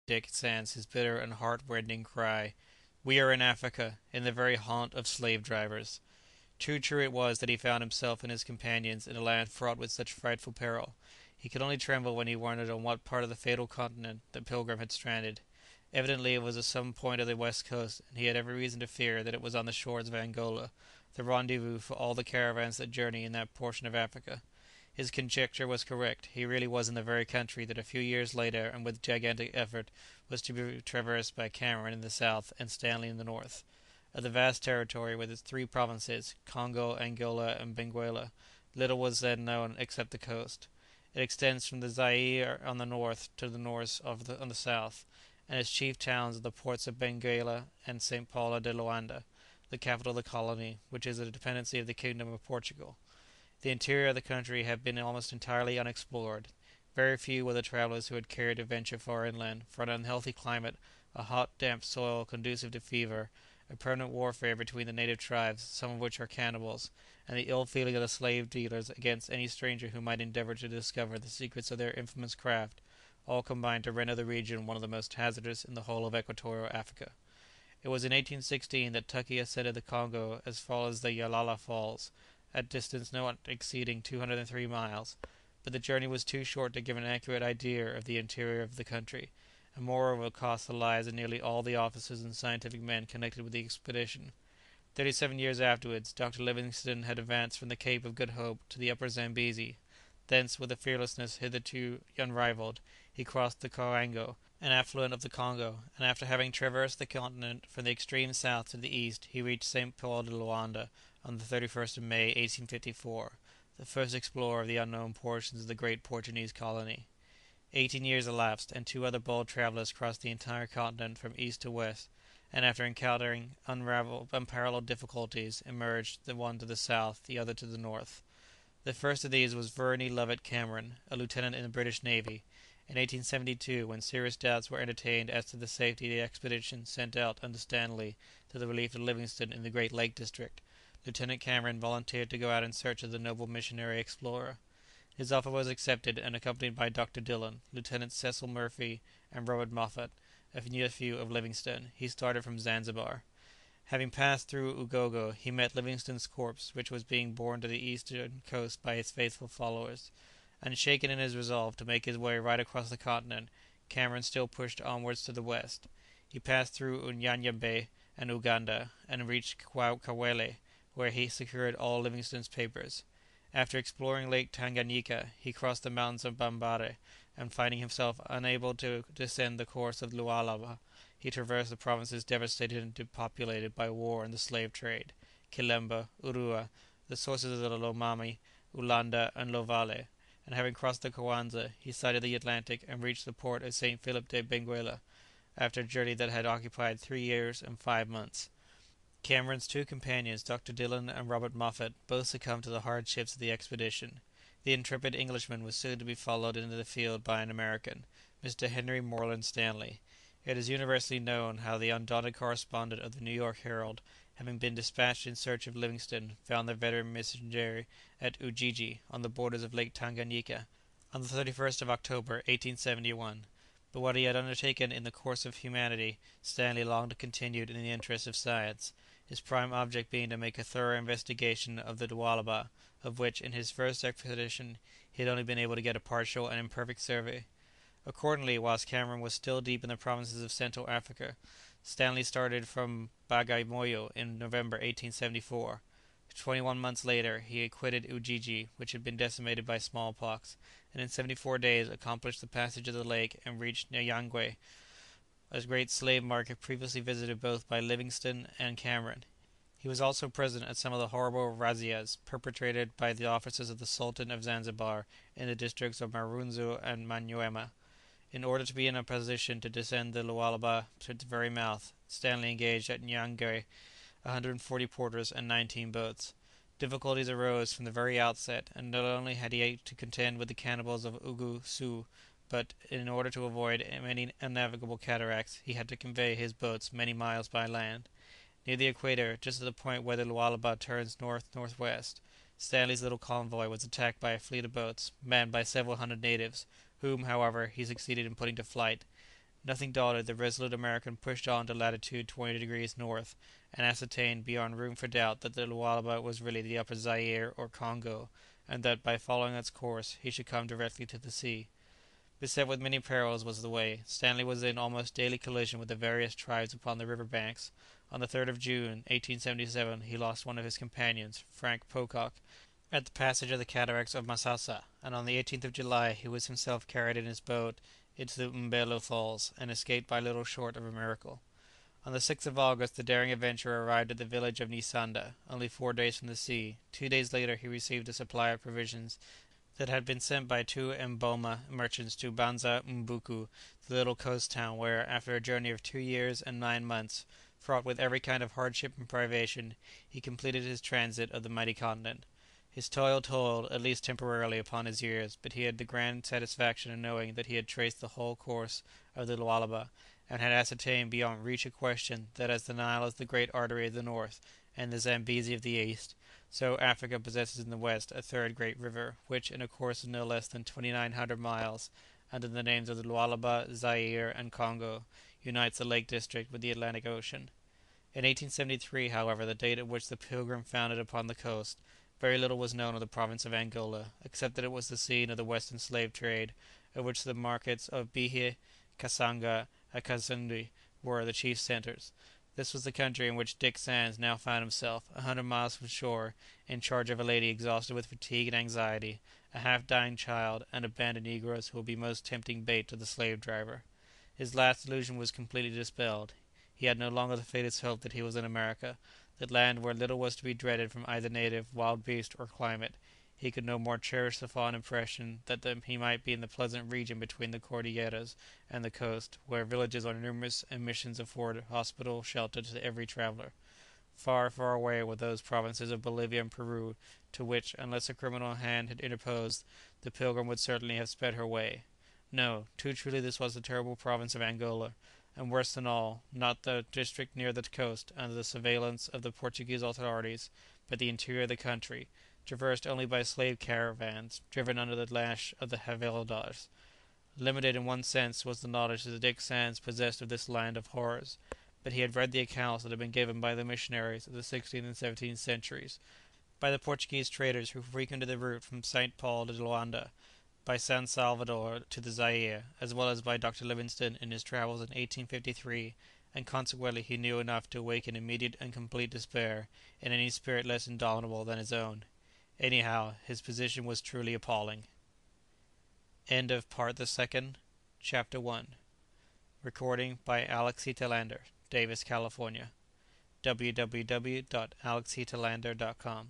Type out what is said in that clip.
Dick Sands his bitter and heart-rending cry, "We are in Africa, in the very haunt of slave drivers." Too true it was that he found himself and his companions in a land fraught with such frightful peril. He could only tremble when he wondered on what part of the fatal continent the pilgrim had stranded. Evidently it was at some point of the west coast, and he had every reason to fear that it was on the shores of Angola, the rendezvous for all the caravans that journey in that portion of Africa. His conjecture was correct; he really was in the very country that a few years later and with gigantic effort was to be traversed by Cameron in the south and Stanley in the north. Of the vast territory with its three provinces, Congo, Angola, and Benguela, little was then known except the coast. It extends from the Zaire on the north to the Norse on the south, and its chief towns are the ports of Benguela and St. Paula de Loanda, the capital of the colony, which is a dependency of the kingdom of Portugal. The interior of the country had been almost entirely unexplored. Very few were the travellers who had cared to venture far inland, for an unhealthy climate, a hot damp soil conducive to fever, a permanent warfare between the native tribes, some of which are cannibals, and the ill feeling of the slave dealers against any stranger who might endeavour to discover the secrets of their infamous craft, all combined to render the region one of the most hazardous in the whole of equatorial Africa. It was in 1816 that Tuckey ascended the Congo as far as the Yalala Falls, at distance not exceeding 203 miles, but the journey was too short to give an accurate idea of the interior of the country, and moreover cost the lives of nearly all the officers and scientific men connected with the expedition. 37 years afterwards, Dr. Livingstone had advanced from the Cape of Good Hope to the upper Zambesi. Thence, with a fearlessness hitherto unrivalled, he crossed the Coango, an affluent of the Congo, and after having traversed the continent from the extreme south to the east, he reached St. Paul de Loanda on the 31st of May, 1854, the first explorer of the unknown portions of the great Portuguese colony. 18 years elapsed, and two other bold travellers crossed the entire continent from east to west, and after encountering unparalleled difficulties, emerged, the one to the south, the other to the north. The first of these was Verney Lovett Cameron, a lieutenant in the British Navy. In 1872, when serious doubts were entertained as to the safety of the expedition sent out under Stanley to the relief of Livingstone in the Great Lake district, Lieutenant Cameron volunteered to go out in search of the noble missionary explorer. His offer was accepted, and accompanied by Dr. Dillon, Lieutenant Cecil Murphy, and Robert Moffat, a nephew of Livingstone, he started from Zanzibar. Having passed through Ugogo, he met Livingstone's corpse, which was being borne to the eastern coast by his faithful followers. Unshaken in his resolve to make his way right across the continent, Cameron still pushed onwards to the west. He passed through Unyanyembe and Uganda, and reached Kawele, where he secured all Livingstone's papers. After exploring Lake Tanganyika, he crossed the mountains of Bambare, and finding himself unable to descend the course of Lualaba, he traversed the provinces devastated and depopulated by war and the slave trade, Kilemba, Urua, the sources of the Lomami, Ulanda, and Lovale, and having crossed the Coanza, he sighted the Atlantic and reached the port of St. Philip de Benguela, after a journey that had occupied 3 years and 5 months. Cameron's two companions, Dr. Dillon and Robert Moffat, both succumbed to the hardships of the expedition. The intrepid Englishman was soon to be followed into the field by an American, Mr. Henry Moreland Stanley. It is universally known how the undaunted correspondent of the New York Herald, having been despatched in search of Livingstone, found the veteran missionary at Ujiji, on the borders of Lake Tanganyika, on the 31st of October, 1871. But what he had undertaken in the course of humanity, Stanley long continued in the interest of science, his prime object being to make a thorough investigation of the Lualaba, of which, in his first expedition, he had only been able to get a partial and imperfect survey. Accordingly, whilst Cameron was still deep in the provinces of Central Africa, Stanley started from Bagamoyo in November 1874. 21 months later he quitted Ujiji, which had been decimated by smallpox, and in 74 days accomplished the passage of the lake and reached Nyangwe, a great slave market previously visited both by Livingstone and Cameron. He was also present at some of the horrible razzias perpetrated by the officers of the Sultan of Zanzibar in the districts of Marunzu and Manyuema. In order to be in a position to descend the Lualaba to its very mouth, Stanley engaged at Nyangwe 140 porters and 19 boats. Difficulties arose from the very outset, and not only had he to contend with the cannibals of Ugu Su, but, in order to avoid many unnavigable cataracts, he had to convey his boats many miles by land. Near the equator, just at the point where the Lualaba turns north-northwest, Stanley's little convoy was attacked by a fleet of boats, manned by several hundred natives, whom, however, he succeeded in putting to flight. Nothing daunted, the resolute American pushed on to latitude 20 degrees north, and ascertained beyond room for doubt that the Lualaba was really the upper Zaire or Congo, and that by following its course he should come directly to the sea. Beset with many perils was the way. Stanley was in almost daily collision with the various tribes upon the river banks. On the 3rd of June, 1877, he lost one of his companions, Frank Pocock, at the passage of the cataracts of Massassa, and on the 18th of July he was himself carried in his boat into the Mbelo Falls, and escaped by little short of a miracle. On the 6th of August the daring adventurer arrived at the village of Nisanda, only 4 days from the sea. 2 days later he received a supply of provisions that had been sent by two Emboma merchants to Banza Mbuku, the little coast town where, after a journey of 2 years and 9 months, fraught with every kind of hardship and privation, he completed his transit of the mighty continent. His toil told, at least temporarily, upon his years, but he had the grand satisfaction of knowing that he had traced the whole course of the Lualaba, and had ascertained beyond reach of question that as the Nile is the great artery of the north, and the Zambesi of the east, so Africa possesses in the west a third great river, which, in a course of no less than 2,900 miles, under the names of the Lualaba, Zaire, and Congo, unites the Lake District with the Atlantic Ocean. In 1873, however, the date at which the Pilgrim founded upon the coast, very little was known of the province of Angola, except that it was the scene of the western slave trade, of which the markets of Bihe, Kasanga, and Kasindi were the chief centres. This was the country in which Dick Sands now found himself, 100 miles from shore, in charge of a lady exhausted with fatigue and anxiety, a half-dying child, and a band of negroes who will be most tempting bait to the slave driver. His last illusion was completely dispelled. He had no longer the faintest hope that he was in America, that land where little was to be dreaded from either native, wild beast, or climate. He could no more cherish the fond impression that he might be in the pleasant region between the Cordilleras and the coast, where villages are numerous and missions afford hospitable shelter to every traveller. Far, far away were those provinces of Bolivia and Peru, to which, unless a criminal hand had interposed, the Pilgrim would certainly have sped her way. No, too truly this was the terrible province of Angola, and worse than all, not the district near the coast, under the surveillance of the Portuguese authorities, but the interior of the country, traversed only by slave caravans, driven under the lash of the havildars. Limited in one sense was the knowledge that Dick Sands possessed of this land of horrors, but he had read the accounts that had been given by the missionaries of the 16th and 17th centuries, by the Portuguese traders who frequented the route from St. Paul to Luanda, by San Salvador to the Zaire, as well as by Dr. Livingstone in his travels in 1853, and consequently he knew enough to awaken immediate and complete despair in any spirit less indomitable than his own. Anyhow, his position was truly appalling. End of part the second, chapter 1. Recording by Alexi Talander, Davis, California. www.alexitalander.com